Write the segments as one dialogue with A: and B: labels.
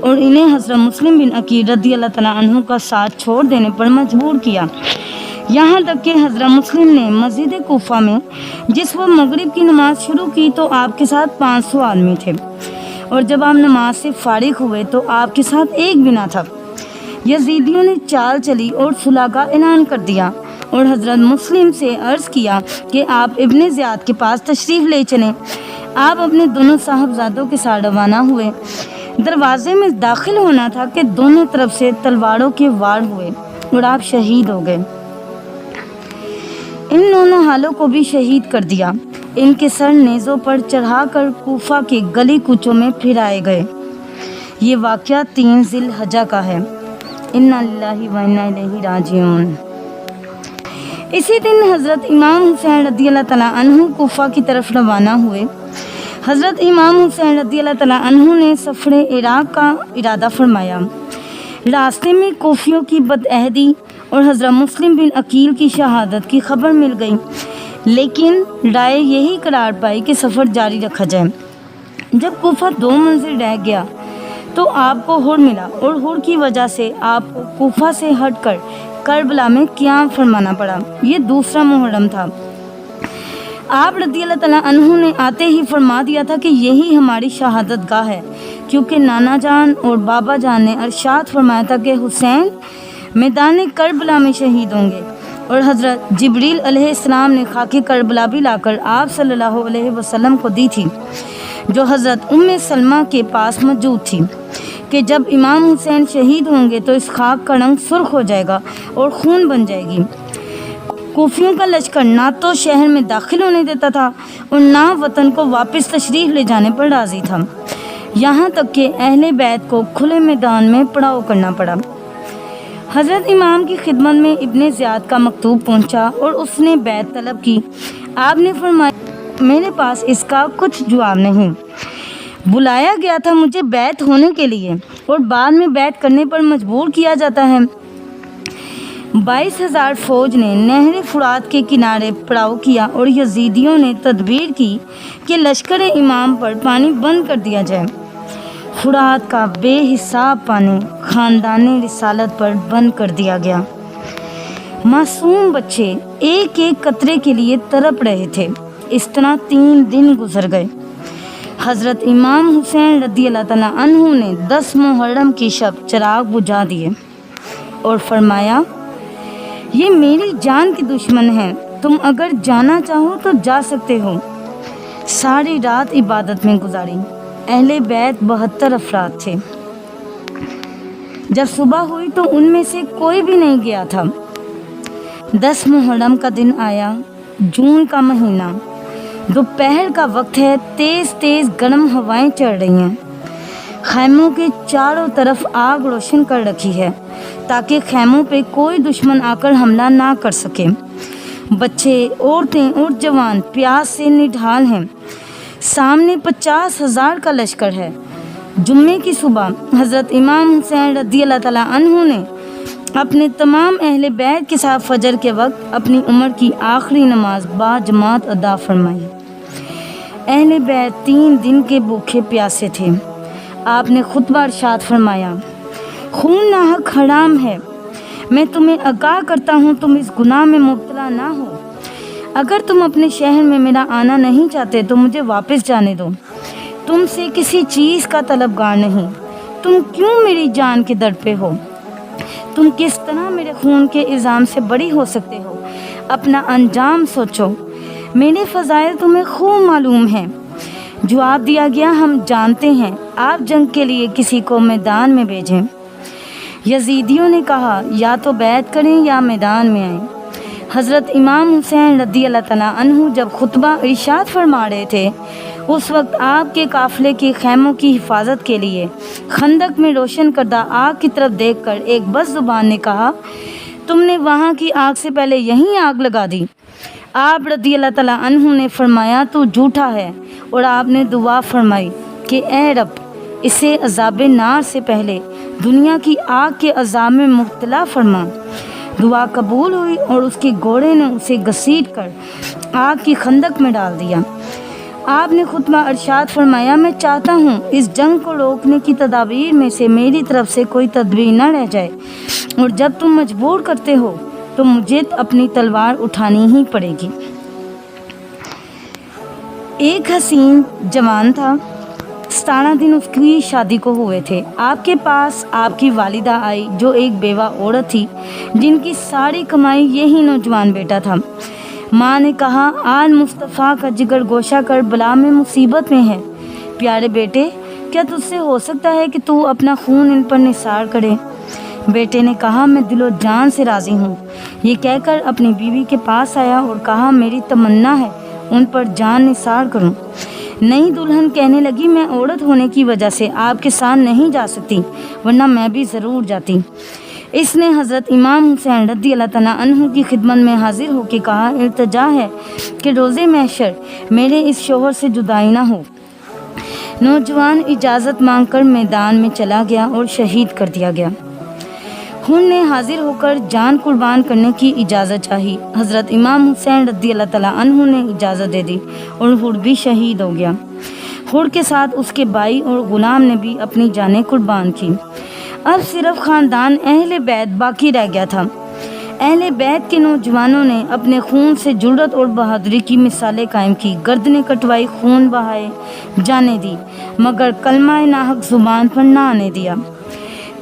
A: اور انہیں حضرت مسلم بن عقیل رضی اللہ تعالیٰ عنہ کا ساتھ چھوڑ دینے پر مجبور کیا، یہاں تک کہ حضرت مسلم نے مسجد کوفہ میں جس وقت مغرب کی نماز شروع کی تو آپ کے ساتھ 500 آدمی تھے، اور جب آپ نماز سے فارغ ہوئے تو آپ کے ساتھ ایک بھی نہ تھا۔ یزیدیوں نے چال چلی اور صلح کا اعلان کر دیا اور حضرت مسلم سے عرض کیا کہ آپ ابن زیاد کے پاس تشریف لے چلیں۔ آپ اپنے دونوں صاحبزادوں کے ساتھ روانہ ہوئے۔ دروازے میں داخل ہونا تھا کہ دونوں طرف سے تلواروں کے وار ہوئے اور آپ شہید ہو گئے۔ ان دونوں حالوں کو بھی شہید کر دیا۔ ان کے سر نیزوں پر چڑھا کر کوفہ کے گلی کوچوں میں پھرائے گئے۔ یہ واقعہ 3 ذی الحجہ کا ہے۔ انا للہ و انا الیہ راجعون۔ اسی دن حضرت امام حسین رضی اللہ تعالیٰ عنہ کوفہ کی طرف روانہ ہوئے۔ حضرت امام حسین رضی اللہ تعالیٰ عنہ نے سفر عراق کا ارادہ فرمایا۔ راستے میں کوفیوں کی بدعہدی اور حضرت مسلم بن عقیل کی شہادت کی خبر مل گئی، لیکن رائے یہی قرار پائی کہ سفر جاری رکھا جائے۔ جب کوفہ 2 منزل رہ گیا تو آپ کو ہر ملا، اور ہر کی وجہ سے آپ کو کوفہ سے ہٹ کر کربلا میں قیام فرمانا پڑا۔ یہ دوسرا محرم تھا۔ آپ رضی اللہ تعالیٰ عنہ نے آتے ہی فرما دیا تھا کہ یہی ہماری شہادت گاہ ہے، کیونکہ نانا جان اور بابا جان نے ارشاد فرمایا تھا کہ حسین میدان کربلا میں شہید ہوں گے، اور حضرت جبریل علیہ السلام نے خاک کربلا بھی لا کر آپ صلی اللہ علیہ وسلم کو دی تھی، جو حضرت ام سلمہ کے پاس موجود تھی، کہ جب امام حسین شہید ہوں گے تو اس خاک کا رنگ سرخ ہو جائے گا اور خون بن جائے گی۔ کوفیوں کا لشکر نہ تو شہر میں داخل ہونے دیتا تھا اور نہ وطن کو واپس تشریف لے جانے پر راضی تھا، یہاں تک کہ اہل بیت کو کھلے میدان میں پڑاؤ کرنا پڑا۔ حضرت امام کی خدمت میں ابن زیاد کا مکتوب پہنچا اور اس نے بیعت طلب کی۔ آپ نے فرمایا میرے پاس اس کا کچھ جواب نہیں، بلایا گیا تھا مجھے بیعت ہونے کے لیے اور بعد میں بیعت کرنے پر مجبور کیا جاتا ہے۔ 22,000 فوج نے نہر فرات کے کنارے پڑاؤ کیا اور یزیدیوں نے تدبیر کی کہ لشکر امام پر پانی بند کر دیا جائے۔ فرات کا بے حساب پانی خاندان رسالت پر بند کر دیا گیا۔ معصوم بچے ایک ایک قطرے کے لیے تڑپ رہے تھے۔ اس طرح 3 دن گزر گئے۔ حضرت امام حسین رضی اللہ تعالیٰ عنہ نے 10 محرم کی شب چراغ بجھا دیے اور فرمایا یہ میری جان کے دشمن ہیں، تم اگر جانا چاہو تو جا سکتے ہو۔ ساری رات عبادت میں گزاری۔ اہل بیت 72 افراد تھے۔ جب صبح ہوئی تو ان میں سے کوئی بھی نہیں گیا تھا۔ 10 محرم کا دن آیا، جون کا مہینہ، دوپہر کا وقت ہے، تیز تیز گرم ہوائیں چڑھ رہی ہیں۔ خیموں کے چاروں طرف آگ روشن کر رکھی ہے تاکہ خیموں پہ کوئی دشمن آ کر حملہ نہ کر سکے۔ بچے، عورتیں اور جوان پیاس سے نڈھال ہیں۔ سامنے 50,000 کا لشکر ہے۔ جمعے کی صبح حضرت امام حسین رضی اللہ تعالیٰ عنہ نے اپنے تمام اہل بیت کے ساتھ فجر کے وقت اپنی عمر کی آخری نماز با جماعت ادا فرمائی۔ اہل بیت 3 دن کے بھوکے پیاسے تھے۔ آپ نے خطبہ ارشاد فرمایا، خون ناحق حرام ہے، میں تمہیں آگاہ کرتا ہوں تم اس گناہ میں مبتلا نہ ہو۔ اگر تم اپنے شہر میں میرا آنا نہیں چاہتے تو مجھے واپس جانے دو۔ تم سے کسی چیز کا طلبگار نہیں، تم کیوں میری جان کے در پہ ہو؟ تم کس طرح میرے خون کے الزام سے بری ہو سکتے ہو؟ اپنا انجام سوچو، میرے فضائل تمہیں خوب معلوم ہیں۔ جواب دیا گیا، ہم جانتے ہیں، آپ جنگ کے لیے کسی کو میدان میں بھیجیں۔ یزیدیوں نے کہا یا تو بیعت کریں یا میدان میں آئیں۔ حضرت امام حسین رضی اللہ تعالیٰ عنہ جب خطبہ ارشاد فرما رہے تھے اس وقت آپ کے قافلے کے خیموں کی حفاظت کے لیے خندق میں روشن کردہ آگ کی طرف دیکھ کر ایک بد زبان نے کہا، تم نے وہاں کی آگ سے پہلے یہیں آگ لگا دی۔ آپ رضی اللہ تعالیٰ عنہ نے فرمایا تو جھوٹا ہے، اور آپ نے دعا فرمائی کہ اے رب اسے عذاب نار سے پہلے دنیا کی آگ کے عذاب میں مبتلا فرما۔ دعا قبول ہوئی اور اس کے گھوڑے نے اسے گھسیٹ کر آگ کی خندق میں ڈال دیا۔ آپ نے خطبہ ارشاد فرمایا، میں چاہتا ہوں اس جنگ کو روکنے کی تدابیر میں سے میری طرف سے کوئی تدبیر نہ رہ جائے، اور جب تم مجبور کرتے ہو تو مجھے اپنی تلوار اٹھانی ہی پڑے گی۔ ایک حسین جوان تھا، 17 دن اس کی شادی کو ہوئے تھے۔ آپ کے پاس آپ کی والدہ آئی جو ایک بیوہ عورت تھی، جن کی ساری کمائی یہی نوجوان بیٹا تھا۔ ماں نے کہا، آج مصطفیٰ کا جگر گوشہ کربلا میں مصیبت میں ہے۔ پیارے بیٹے، کیا تجھ سے ہو سکتا ہے کہ تو اپنا خون ان پر نثار کرے؟ بیٹے نے کہا، میں دل و جان سے راضی ہوں۔ یہ کہہ کر اپنی بیوی کے پاس آیا اور کہا، میری تمنا ہے ان پر جان نثار کروں۔ نئی دلہن کہنے لگی، میں عورت ہونے کی وجہ سے آپ کے ساتھ نہیں جا سکتی، ورنہ میں بھی ضرور جاتی۔ اس نے حضرت امام حسین رضی اللہ تعالیٰ عنہ کی خدمت میں حاضر ہو کے کہا، التجا ہے کہ روز محشر میرے اس شوہر سے جدائی نہ ہو۔ نوجوان اجازت مانگ کر میدان میں چلا گیا اور شہید کر دیا گیا۔ ہن نے حاضر ہو کر جان قربان کرنے کی اجازت چاہی۔ حضرت امام حسین رضی اللہ تعالیٰ عنہ نے اجازت دے دی اور ہر بھی شہید ہو گیا۔ ہر کے ساتھ اس کے بھائی اور غلام نے بھی اپنی جانیں قربان کی۔ اب صرف خاندان اہل بیت باقی رہ گیا تھا۔ اہل بیت کے نوجوانوں نے اپنے خون سے جرأت اور بہادری کی مثالیں قائم کی، گردنیں کٹوائی، خون بہائے، جانیں دی، مگر کلمہ ناحق زبان پر نہ آنے دیا۔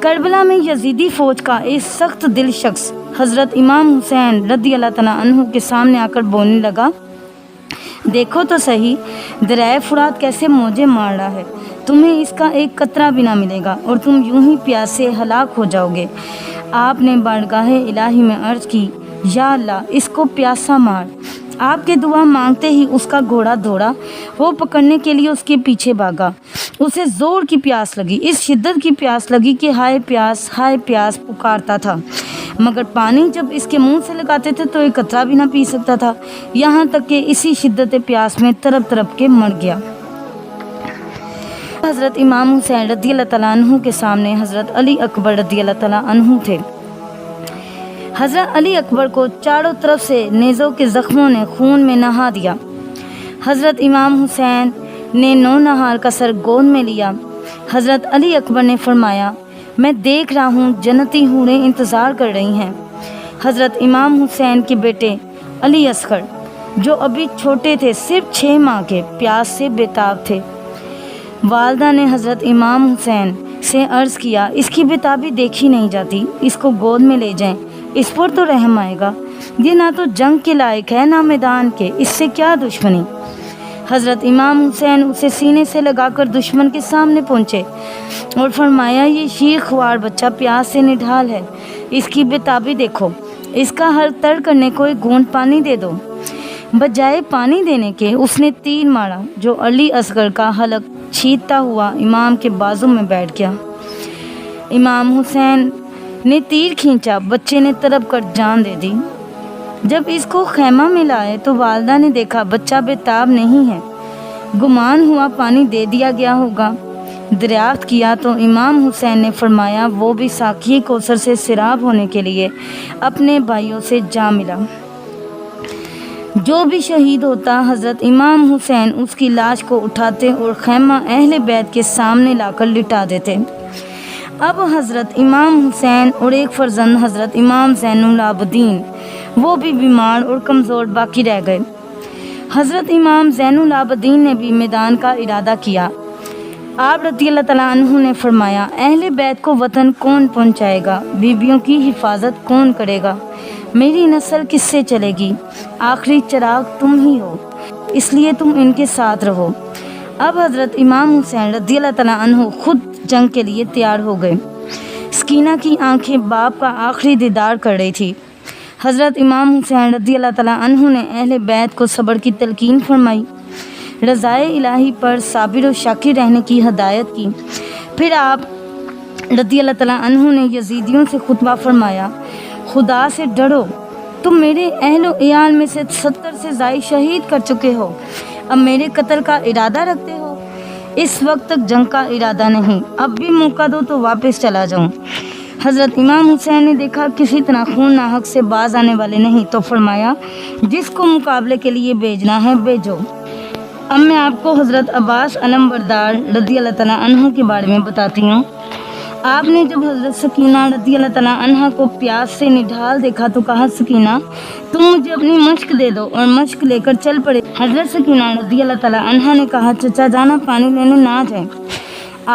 A: کربلا میں یزیدی فوج کا ایک سخت دل شخص حضرت امام حسین رضی اللہ تعالیٰ عنہ کے سامنے آ کر بولنے لگا، دیکھو تو صحیح دریائے فرات کیسے موجیں مار رہا ہے، تمہیں اس کا ایک قطرہ بھی نہ ملے گا اور تم یوں ہی پیاس سے ہلاک ہو جاؤ گے۔ آپ نے بارگاہ الہی میں عرض کی، یا اللہ اس کو پیاسا مار۔ آپ کے دعا مانگتے ہی اس کا گھوڑا دوڑا، وہ پکڑنے کے لیے اس کے پیچھے بھاگا۔ اسے زور کی پیاس لگی، اس شدت کی پیاس لگی کہ ہائے پیاس پکارتا تھا، مگر پانی جب اس کے منہ سے لگاتے تھے تو ایک قطرہ بھی نہ پی سکتا تھا، یہاں تک کہ اسی شدت پیاس میں تڑپ تڑپ کے مر گیا۔ حضرت امام حسین رضی اللہ تعالیٰ عنہ کے سامنے حضرت علی اکبر رضی اللہ تعالیٰ عنہ تھے۔ حضرت علی اکبر کو چاروں طرف سے نیزوں کے زخموں نے خون میں نہا دیا۔ حضرت امام حسین نے نونہار کا سر گود میں لیا۔ حضرت علی اکبر نے فرمایا، میں دیکھ رہا ہوں جنتی حوریں انتظار کر رہی ہیں۔ حضرت امام حسین کے بیٹے علی اصغر جو ابھی چھوٹے تھے، صرف 6 ماہ کے، پیاس سے بےتاب تھے۔ والدہ نے حضرت امام حسین سے عرض کیا، اس کی بےتابی دیکھی نہیں جاتی، اس کو گود میں لے جائیں، اس پر تو رحم آئے گا، یہ نہ تو جنگ کے لائق ہے نہ میدان کے، اس سے کیا دشمنی۔ حضرت امام حسین اسے سینے سے لگا کر دشمن کے سامنے پہنچے اور فرمایا، یہ شیر خوار بچہ پیاس سے نڈھال ہے، اس کی بےتابی دیکھو، اس کا ہر تر کرنے کو ایک گھونٹ پانی دے دو۔ بجائے پانی دینے کے اس نے تیر مارا جو علی اصغر کا حلق چھیدتا ہوا امام کے بازو میں بیٹھ گیا۔ امام حسین نے تیر کھینچا، بچے نے تڑپ کر جان دے دی۔ جب اس کو خیمہ میں لائے تو والدہ نے دیکھا بچہ بےتاب نہیں ہے، گمان ہوا پانی دے دیا گیا ہوگا۔ دریافت کیا تو امام حسین نے فرمایا، وہ بھی ساقی کوثر سے سیراب ہونے کے لیے اپنے بھائیوں سے جا ملا۔ جو بھی شہید ہوتا حضرت امام حسین اس کی لاش کو اٹھاتے اور خیمہ اہل بیت کے سامنے لا کر لٹا دیتے۔ اب حضرت امام حسین اور ایک فرزند حضرت امام زین العابدین، وہ بھی بیمار اور کمزور باقی رہ گئے۔ حضرت امام زین العابدین نے بھی میدان کا ارادہ کیا۔ آپ رضی اللہ تعالیٰ عنہ نے فرمایا، اہل بیت کو وطن کون پہنچائے گا، بیویوں کی حفاظت کون کرے گا، میری نسل کس سے چلے گی، آخری چراغ تم ہی ہو، اس لیے تم ان کے ساتھ رہو۔ اب حضرت امام حسین رضی اللہ تعالیٰ عنہ خود جنگ کے لیے تیار ہو گئے۔ سکینہ کی آنکھیں باپ کا آخری دیدار کر رہی تھی۔ حضرت امام حسین رضی اللہ تعالیٰ عنہ نے اہل بیت کو صبر کی تلقین فرمائی، رضائے الہی پر صابر و شاکر رہنے کی ہدایت کی۔ پھر آپ رضی اللہ تعالیٰ عنہ نے یزیدیوں سے خطبہ فرمایا، خدا سے ڈرو، تم میرے اہل و عیال میں سے 70 سے زائد شہید کر چکے ہو، اب میرے قتل کا ارادہ رکھتے ہو؟ اس وقت تک جنگ کا ارادہ نہیں، اب بھی موقع دو تو واپس چلا جاؤں۔ حضرت امام حسین نے دیکھا کسی طرح خون ناحق سے باز آنے والے نہیں، تو فرمایا، جس کو مقابلے کے لیے بھیجنا ہے بھیجو۔ اب میں آپ کو حضرت عباس علم بردار رضی اللہ تعالیٰ عنہ کے بارے میں بتاتی ہوں۔ آپ نے جب حضرت سکینہ رضی اللہ تعالیٰ عنہ کو پیاس سے نڈھال دیکھا تو کہا، سکینہ تم مجھے اپنی مشک دے دو، اور مشک لے کر چل پڑے۔ حضرت سکینہ رضی اللہ تعالیٰ عنہ نے کہا، چچا جانا پانی لینے نہ جائیں۔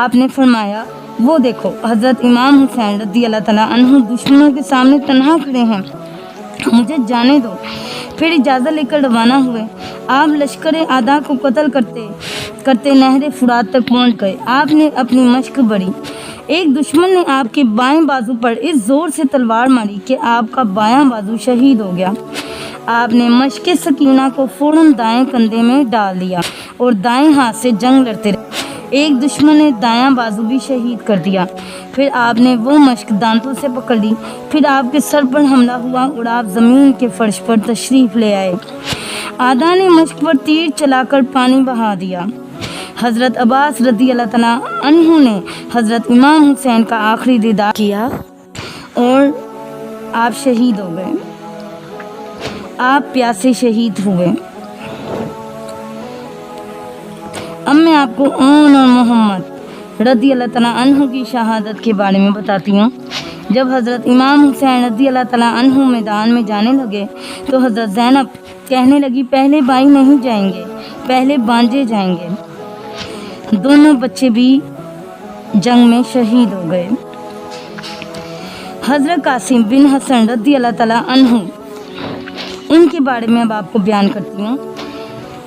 A: آپ نے فرمایا، وہ دیکھو حضرت امام حسین رضی اللہ تعالیٰ عنہ دشمنوں کے سامنے تنہا کھڑے ہیں، مجھے جانے دو۔ پھر اجازت لے کر روانہ ہوئے۔ آپ لشکر اعداء کو قتل کرتے کرتے نہر فرات تک پہنچ گئے۔ آپ نے اپنی مشق بڑھی۔ ایک دشمن نے آپ کے بائیں بازو پر اس زور سے تلوار ماری کہ آپ کا بایاں بازو شہید ہو گیا۔ آپ نے مشق سکینہ کو فوراً دائیں کندھے میں ڈال دیا اور دائیں ہاتھ سے جنگ لڑتے رہے۔ ایک دشمن نے دایاں بازو بھی شہید کر دیا۔ پھر آپ نے وہ مشق دانتوں سے پکڑ لی۔ پھر آپ کے سر پر حملہ ہوا اور آپ زمین کے فرش پر تشریف لے آئے۔ اعداء نے مشق پر تیر چلا کر پانی بہا دیا۔ حضرت عباس رضی اللہ تعالیٰ عنہ نے حضرت امام حسین کا آخری دیدار کیا اور آپ شہید ہو گئے۔ آپ پیاسے شہید ہوئے۔ اب میں آپ کو اون اور محمد رضی اللہ تعالیٰ عنہ کی شہادت کے بارے میں بتاتی ہوں۔ جب حضرت امام حسین رضی اللہ تعالیٰ عنہ میدان میں جانے لگے تو حضرت زینب کہنے لگی، پہلے بھائی نہیں جائیں گے، پہلے بانجے جائیں گے۔ دونوں بچے بھی جنگ میں شہید ہو گئے۔ حضرت قاسم بن حسن رضی اللہ تعالیٰ عنہ، ان کے بارے میں اب آپ کو بیان کرتی ہوں۔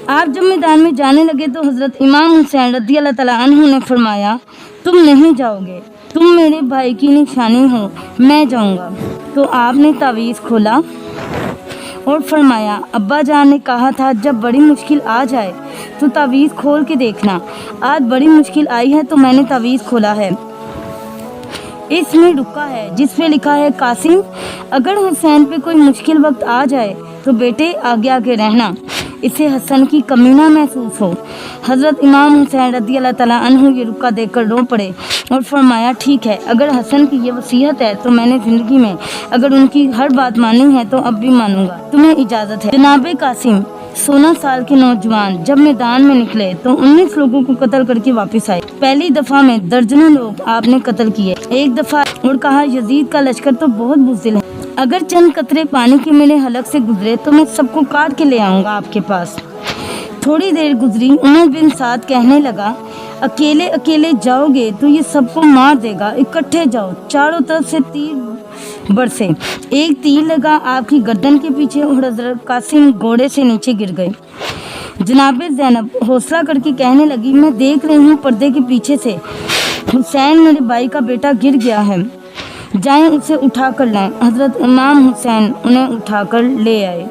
A: آپ جب میدان میں جانے لگے تو حضرت امام حسین رضی اللہ تعالیٰ عنہ نے فرمایا، تم نہیں جاؤ گے، تم میرے بھائی کی نشانی ہو، میں جاؤں گا۔ تو آپ نے تعویذ کھولا اور فرمایا، ابا جان نے کہا تھا جب بڑی مشکل آ جائے تو تعویذ کھول کے دیکھنا۔ آج بڑی مشکل آئی ہے تو میں نے تعویذ کھولا ہے۔ اس میں رکا ہے جس پہ لکھا ہے، قاسم اگر حسین پہ کوئی مشکل وقت آ جائے تو بیٹے آگے آگے رہنا، اسے حسن کی کمی نہ محسوس ہو۔ حضرت امام حسین رضی اللہ تعالیٰ عنہ یہ رکا دیکھ کر رو پڑے اور فرمایا، ٹھیک ہے، اگر حسن کی یہ وصیت ہے تو میں نے زندگی میں اگر ان کی ہر بات مانی ہے تو اب بھی مانوں گا، تمہیں اجازت ہے۔ جناب قاسم 16 سال کے نوجوان جب میدان میں نکلے تو 19 لوگوں کو قتل کر کے واپس آئے۔ پہلی دفعہ میں درجنوں لوگ آپ نے قتل کیے۔ ایک دفعہ اور کہا، یزید کا لشکر تو بہت بزدل ہے، اگر چند قطرے پانی کے میرے حلق سے گزرے تو میں سب کو کاٹ کے لے آؤں گا آپ کے پاس۔ تھوڑی دیر گزری، عمر بن سعد کہنے لگا، اکیلے اکیلے جاؤ گے تو یہ سب کو مار دے گا، اکٹھے جاؤ۔ چاروں طرف سے تیر برسے، ایک تیر لگا آپ کی گردن کے پیچھے اور حضرت قاسم گھوڑے سے نیچے گر گئے۔ جناب زینب حوصلہ کر کے کہنے لگی، میں دیکھ رہی ہوں پردے کے پیچھے سے حسین میرے بھائی کا بیٹا گر گیا ہے، جائیں اسے اٹھا کر لائیں۔ حضرت امام حسین انہیں اٹھا کر لے آئے۔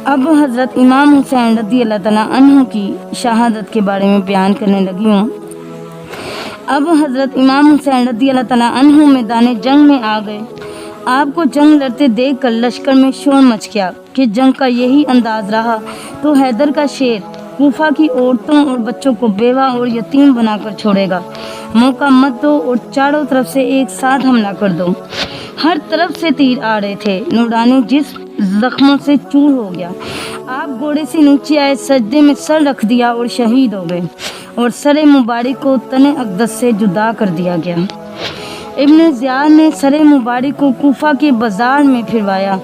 A: اب حضرت امام حسین رضی اللہ تعالیٰ عنہ کی شہادت کے بارے میں بیان کرنے لگی ہوں۔ اب حضرت امام حسین رضی اللہ تعالیٰ عنہ میدان جنگ میں آ گئے۔ آپ کو جنگ لڑتے دیکھ کر لشکر میں شور مچ گیا کہ جنگ کا یہی انداز رہا تو حیدر کا شیر کوفہ کی عورتوں اور بچوں کو بیوہ اور یتیم بنا کر چھوڑے گا۔ موقع مت دو اور چاروں طرف سے ایک ساتھ حملہ کر دو۔ ہر طرف سے تیر آ رہے تھے، نورانی جسم زخموں سے چور ہو گیا۔ آپ گھوڑے سے نیچے آئے، سجدے میں سر رکھ دیا اور شہید ہو گئے، اور سر مبارک کو تن اقدس سے جدا کر دیا گیا۔ ابن زیاد نے سر مبارک کو کوفہ کے بازار میں پھروایا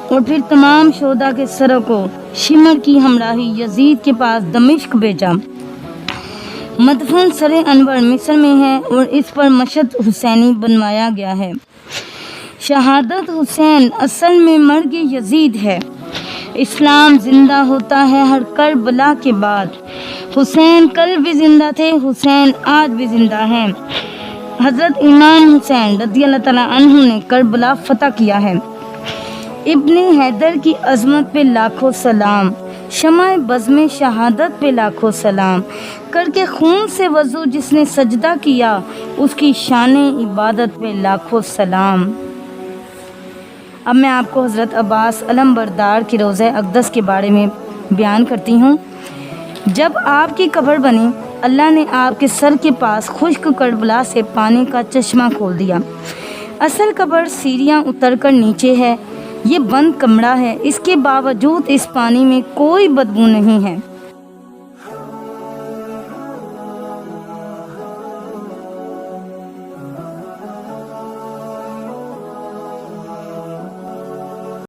A: اور پھر تمام شہداء کے سروں کو شمر کی ہمراہی یزید کے پاس دمشق بھیجا۔ مدفون سر انور مصر میں ہے اور اس پر مشہد حسینی بنوایا گیا ہے۔ شہادت حسین اصل میں مرگ یزید ہے۔ اسلام زندہ ہوتا ہے ہر کربلا کے بعد۔ حسین کل بھی زندہ تھے، حسین آج بھی زندہ ہیں۔ حضرت امام حسین رضی اللہ تعالیٰ عنہ نے کربلا فتح کیا ہے۔ ابن حیدر کی عظمت پہ لاکھوں سلام، شمع بزم شہادت پہ لاکھوں سلام، کر کے خون سے وضو جس نے سجدہ کیا اس کی شان عبادت پہ لاکھوں سلام۔ اب میں آپ کو حضرت عباس علم بردار کی روضہ اقدس کے بارے میں بیان کرتی ہوں۔ جب آپ کی قبر بنی، اللہ نے آپ کے سر کے پاس خشک کربلا سے پانی کا چشمہ کھول دیا۔ اصل قبر سیڑھیاں اتر کر نیچے ہے، یہ بند کمرہ ہے، اس کے باوجود اس پانی میں کوئی بدبو نہیں ہے۔